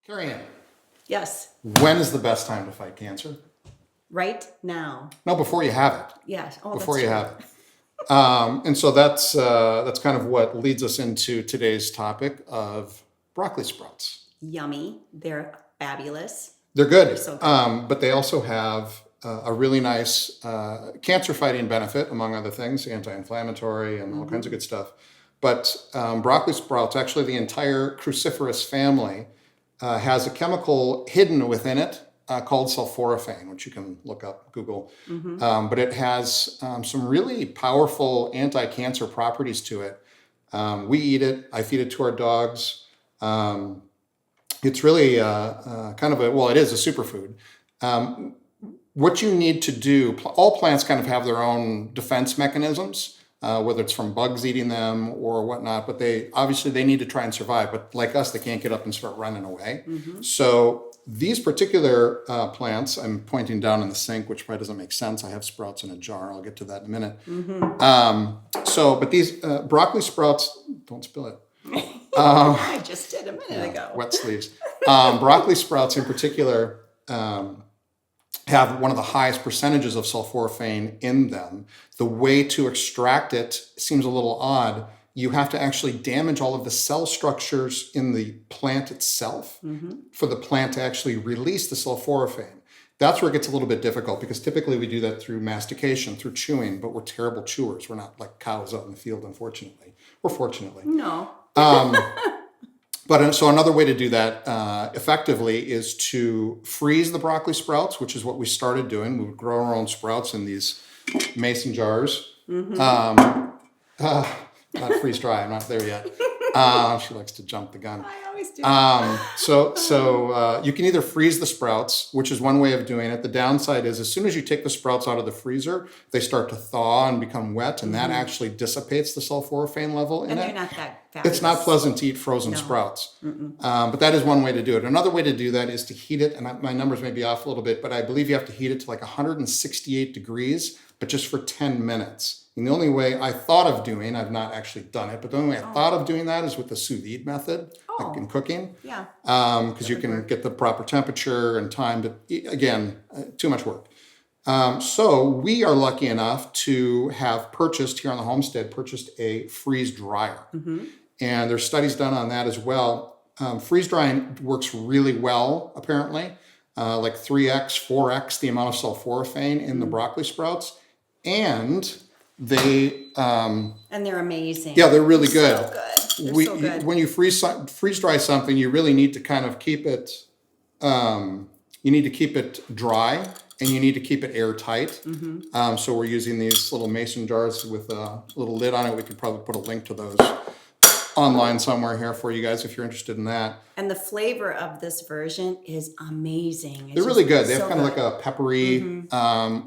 Carrie Ann, Yes, when is the best time to fight cancer? right now. No, before you have it. Yes. Oh, Before that's you true. have it. And so that's kind of what leads us into today's topic of broccoli sprouts. Yummy. They're fabulous. They're good, They're so good. but they also have a really nice cancer-fighting benefit, among other things, anti-inflammatory and all kinds of good stuff. But broccoli sprouts, actually the entire cruciferous family, has a chemical hidden within it called sulforaphane, which you can look up, Google. But it has some really powerful anti-cancer properties to it. We eat it. I feed it to our dogs. It's really it is a superfood. What you need to do, all plants kind of have their own defense mechanisms, whether it's from bugs eating them or whatnot, but they need to try and survive. But like us, they can't get up and start running away. So these particular plants, I'm pointing down in the sink, which probably doesn't make sense. I have sprouts in a jar. I'll get to that in a minute. But these broccoli sprouts, don't spill it. I just did a minute ago. Wet sleeves. Broccoli sprouts in particular have one of the highest percentages of sulforaphane in them. The way to extract it seems a little odd. You have to actually damage all of the cell structures in the plant itself for the plant to actually release the sulforaphane. That's where it gets a little bit difficult because typically we do that through mastication, through chewing, but we're terrible chewers. We're not like cows out in the field, unfortunately. Or fortunately. No. So another way to do that effectively is to freeze the broccoli sprouts, which is what we started doing. We would grow our own sprouts in these mason jars. Not freeze dry. I'm not there yet. She likes to jump the gun. I always do. So you can either freeze the sprouts, which is one way of doing it. The downside is as soon as you take the sprouts out of the freezer, they start to thaw and become wet, and that actually dissipates the sulforaphane level in and it. they're not that fabulous. It's not pleasant to eat frozen sprouts, but that is one way to do it. Another way to do that is to heat it, and my numbers may be off a little bit, but I believe you have to heat it to like 168 degrees, but just for 10 minutes. And the only way I thought of doing, I've not actually done it, but the only way I thought of doing that is with the sous vide method, like in cooking. Yeah. Because you can get the proper temperature and time, but again, too much work. So we are lucky enough to have purchased here on the homestead, a freeze dryer. And there's studies done on that as well. Freeze drying works really well, apparently, like 3x, 4x the amount of sulforaphane in the broccoli sprouts. And they And they're amazing. yeah, they're really good. So good. They're so good. When you freeze dry something, you really need to kind of keep it. You need to keep it dry, and you need to keep it airtight. So we're using these little mason jars with a little lid on it. We could probably put a link to those online somewhere here for you guys if you're interested in that. And the flavor of this version is amazing. It's They're really good. just They have so kind of good. like a peppery,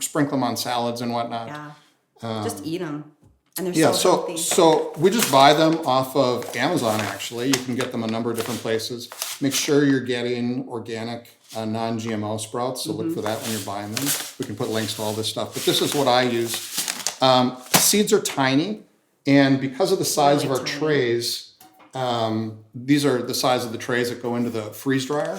sprinkle them on salads and whatnot. Yeah. Just eat them. And they're Yeah, so healthy. so we just buy them off of Amazon, actually. You can get them a number of different places. Make sure you're getting organic, non-GMO sprouts, so look for that when you're buying them. We can put links to all this stuff, but this is what I use. Seeds are tiny, and because of the size of our trays, these are the size of the trays that go into the freeze dryer.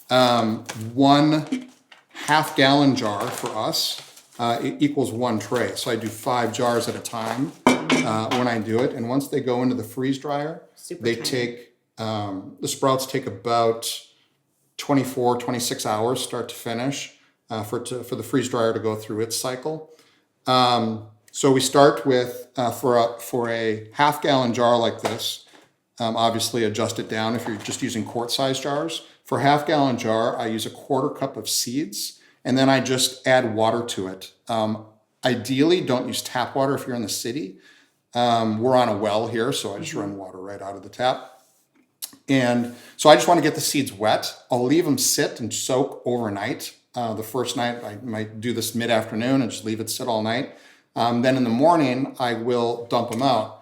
1 half-gallon jar for us it equals 1 tray. So I do 5 jars at a time when I do it. And once they go into the freeze dryer, Super tiny. the sprouts take about 24, 26 hours start to finish for the freeze dryer to go through its cycle. So we start with, for a half-gallon jar like this, obviously adjust it down if you're just using quart-sized jars. For a half-gallon jar, I use a 1/4 cup of seeds, and then I just add water to it. Ideally, don't use tap water if you're in the city. We're on a well here, so I just run water right out of the tap. And so I just want to get the seeds wet. I'll leave them sit and soak overnight. The first night, I might do this mid-afternoon and just leave it sit all night. Then in the morning, I will dump them out.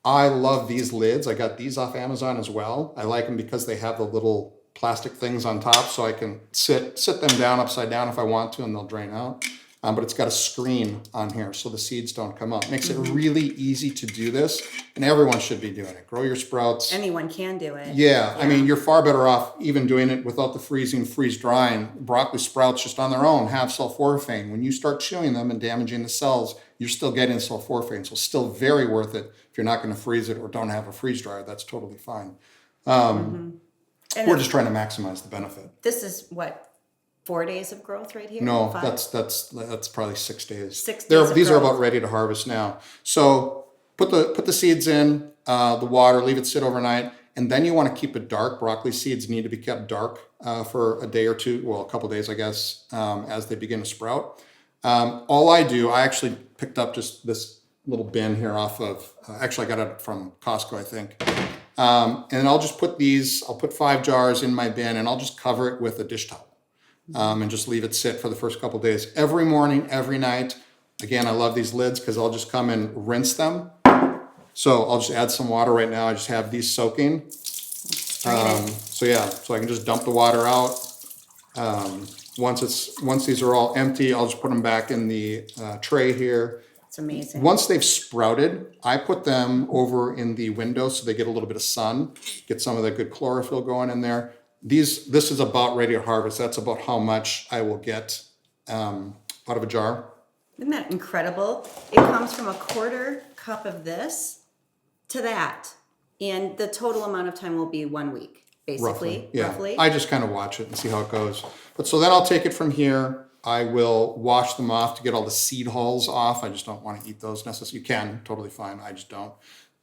I love these lids. I got these off Amazon as well. I like them because they have the little plastic things on top, so I can sit them down upside down if I want to, and they'll drain out. but it's got a screen on here so the seeds don't come up. Makes it really easy to do this, and everyone should be doing it. Grow your sprouts. Anyone can do it. Yeah, I mean, you're far better off even doing it without the freeze drying. Broccoli sprouts just on their own have sulforaphane. When you start chewing them and damaging the cells, you're still getting sulforaphane. So still very worth it if you're not going to freeze it or don't have a freeze dryer. That's totally fine. We're just trying to maximize the benefit. This is what, 4 days of growth right here? No, 5? that's probably 6 days. 6 days. These are about ready to harvest now. So put the seeds in the water, leave it sit overnight, and then you want to keep it dark. Broccoli seeds need to be kept dark for a day or two, well, a couple days, I guess, as they begin to sprout. All I do, I actually picked up just this little bin here off of. Actually, I got it from Costco, I think. And I'll just put these. I'll put 5 jars in my bin, and I'll just cover it with a dish towel. And just leave it sit for the first couple days. Every morning, every night. Again, I love these lids because I'll just come and rinse them. So I'll just add some water right now. I just have these soaking. So I can just dump the water out. Once these are all empty, I'll just put them back in the tray here. It's amazing. Once they've sprouted, I put them over in the window so they get a little bit of sun, get some of the good chlorophyll going in there. This is about ready to harvest. That's about how much I will get out of a jar. Isn't that incredible? It comes from a 1/4 cup of this to that. And the total amount of time will be 1 week, basically. Roughly. I just kind of watch it and see how it goes. But so then I'll take it from here. I will wash them off to get all the seed hulls off. I just don't want to eat those necessarily. You can, totally fine. I just don't.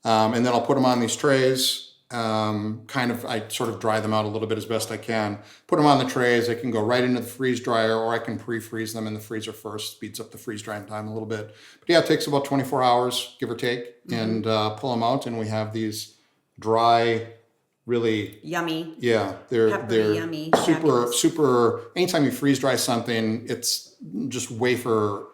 And then I'll put them on these trays. I sort of dry them out a little bit as best I can. Put them on the trays. They can go right into the freeze dryer, or I can pre-freeze them in the freezer first. Speeds up the freeze drying time a little bit. But yeah, it takes about 24 hours, give or take, and pull them out. And we have these dry, really yummy. Yeah, they're yummy. super. Anytime you freeze dry something, it's just wafer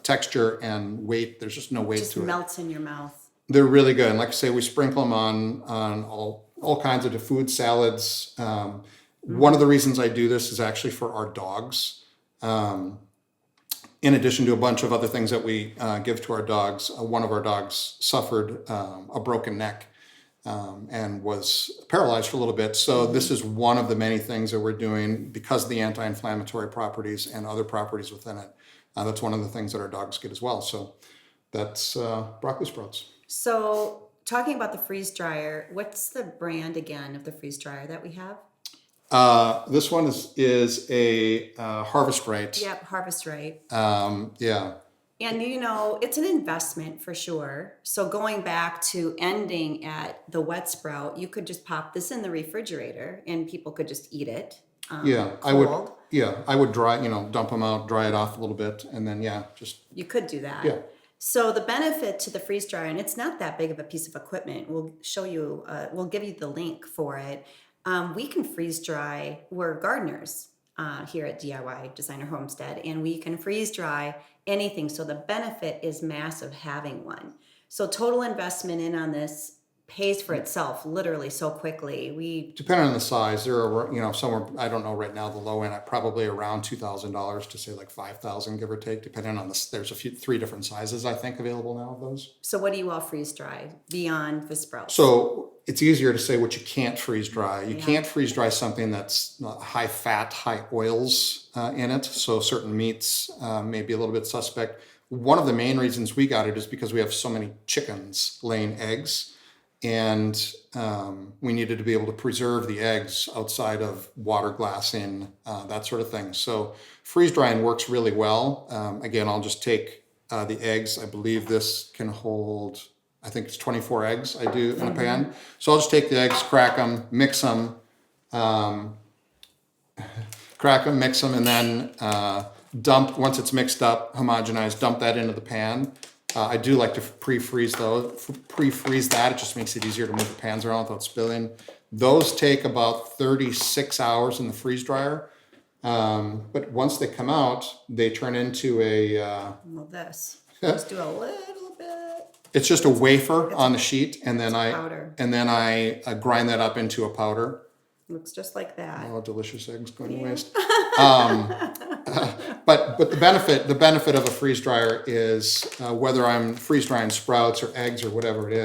texture and weight. There's just no weight to it. Just melts in your mouth. They're really good. And like I say, we sprinkle them on all kinds of food salads. One of the reasons I do this is actually for our dogs. In addition to a bunch of other things that we give to our dogs, one of our dogs suffered a broken neck and was paralyzed for a little bit. So this is one of the many things that we're doing because of the anti-inflammatory properties and other properties within it. That's one of the things that our dogs get as well. So that's broccoli sprouts. So talking about the freeze dryer, what's the brand again of the freeze dryer that we have? This one is a Harvest Right. Yep, Harvest Right. Yeah. And it's an investment for sure. So going back to ending at the wet sprout, you could just pop this in the refrigerator and people could just eat it. Cold. I would dry, dump them out, dry it off a little bit, and then you could do that. Yeah. So the benefit to the freeze dryer, and it's not that big of a piece of equipment. We'll show you. We'll give you the link for it. We can freeze dry. We're gardeners here at DIY Designer Homestead, and we can freeze dry anything. So the benefit is massive having one. So total investment in on this pays for itself literally so quickly. Depending on the size, there are somewhere, I don't know right now, the low end probably around $2,000 to say like $5,000 give or take, depending on this. There's 3 different sizes I think available now of those. So what do you all freeze dry beyond the sprouts? So it's easier to say what you can't freeze dry. You can't freeze dry something that's high fat, high oils in it. So certain meats may be a little bit suspect. One of the main reasons we got it is because we have so many chickens laying eggs. And we needed to be able to preserve the eggs outside of water glassing, that sort of thing. So freeze drying works really well. Again, I'll just take the eggs. I believe this can hold, I think it's 24 eggs I do in a pan. So I'll just take the eggs, crack them, mix them, and then dump, once it's mixed up, homogenized, dump that into the pan. I do like to pre-freeze that. It just makes it easier to move the pans around without spilling. Those take about 36 hours in the freeze dryer. But once they come out, they turn into just do a little bit. It's just a wafer on the sheet, and then powder. I grind that up into a powder. Looks just like that. Oh, delicious eggs going to waste. But the benefit of a freeze dryer is whether I'm freeze drying sprouts or eggs or whatever it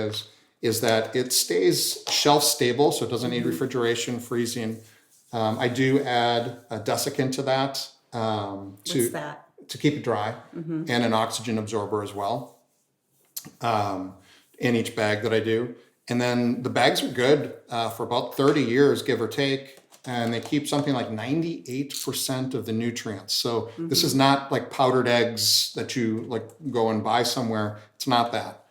is that it stays shelf stable, so it doesn't need refrigeration, freezing. I do add a desiccant to that What's that? to keep it dry, and an oxygen absorber as well in each bag that I do. And then the bags are good for about 30 years, give or take. And they keep something like 98% of the nutrients. So this is not like powdered eggs that you like go and buy somewhere. It's not that.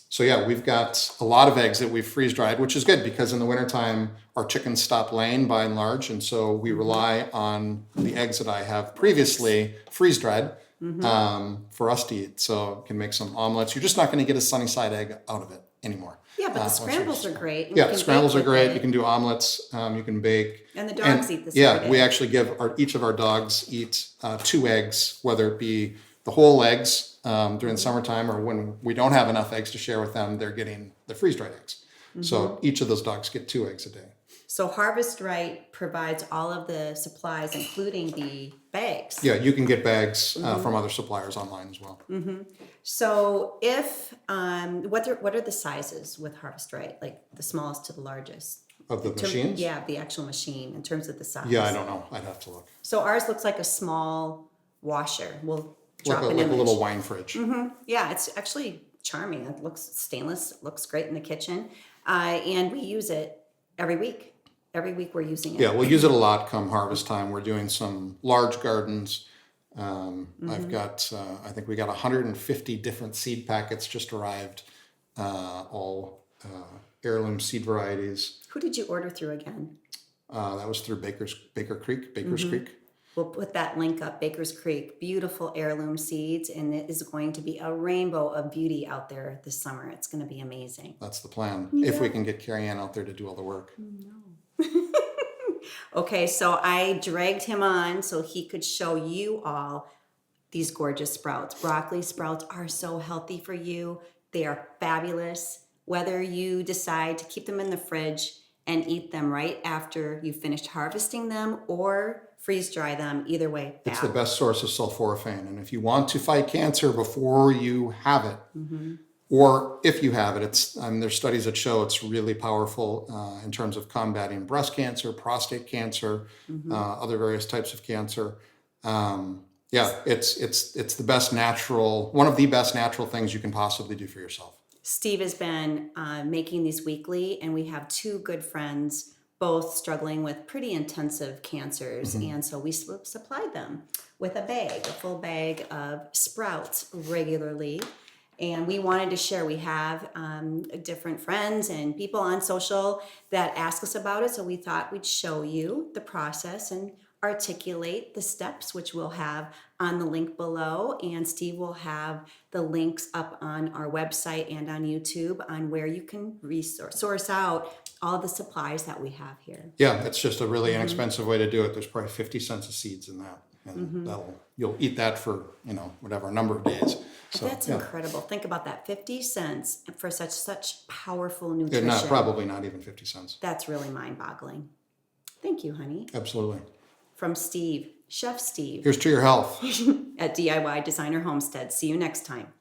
So yeah, we've got a lot of eggs that we've freeze dried, which is good because in the wintertime, our chickens stop laying by and large. And so we rely on the eggs that I have previously freeze dried for us to eat. So can make some omelets. You're just not going to get a sunny side egg out of it anymore. Yeah, but the scrambles are great. Yeah, scrambles are great. You can do omelets. You can bake. And the dogs eat this. Yeah, we actually give each of our dogs eat 2 eggs, whether it be the whole eggs during the summertime or when we don't have enough eggs to share with them, they're getting the freeze-dried eggs. So each of those dogs get 2 eggs a day. So Harvest Right provides all of the supplies, including the bags. Yeah, you can get bags from other suppliers online as well. So if what are the sizes with Harvest Right? Like the smallest to the largest? Of the machines? Yeah, the actual machine in terms of the size. Yeah, I don't know. I'd have to look. So ours looks like a small washer. We'll drop Like an a image. little wine fridge. Yeah, it's actually charming. It looks stainless. It looks great in the kitchen. And we use it every week. Every week we're using it. Yeah, we'll use it a lot come harvest time. We're doing some large gardens. I've got, I think we got 150 different seed packets just arrived, all heirloom seed varieties. Who did you order through again? That was through Baker's Creek. We'll put that link up, Baker's Creek. Beautiful heirloom seeds, and it is going to be a rainbow of beauty out there this summer. It's going to be amazing. That's the plan. If we can get Carrie Ann out there to do all the work. Okay, so I dragged him on so he could show you all these gorgeous sprouts. Broccoli sprouts are so healthy for you. They are fabulous. Whether you decide to keep them in the fridge and eat them right after you finished harvesting them or freeze dry them, either way. It's the best source of sulforaphane. And if you want to fight cancer before you have it, or if you have it, there's studies that show it's really powerful in terms of combating breast cancer, prostate cancer, other various types of cancer. It's the best natural, one of the best natural things you can possibly do for yourself. Steve has been making these weekly, and we have 2 good friends, both struggling with pretty intensive cancers. And so we supplied them with a full bag of sprouts regularly. And we wanted to share. We have different friends and people on social that ask us about it. So we thought we'd show you the process and articulate the steps, which we'll have on the link below. And Steve will have the links up on our website and on YouTube on where you can source out all the supplies that we have here. Yeah, it's just a really inexpensive way to do it. There's probably 50 cents of seeds in that. And you'll eat that for, whatever, a number of days. So, That's incredible. Think about that. 50 cents for such powerful Yeah, nutrition. probably not even 50 cents. That's really mind-boggling. Thank you, honey. Absolutely. From Steve, Chef Steve Here's to your health. at DIY Designer Homestead. See you next time.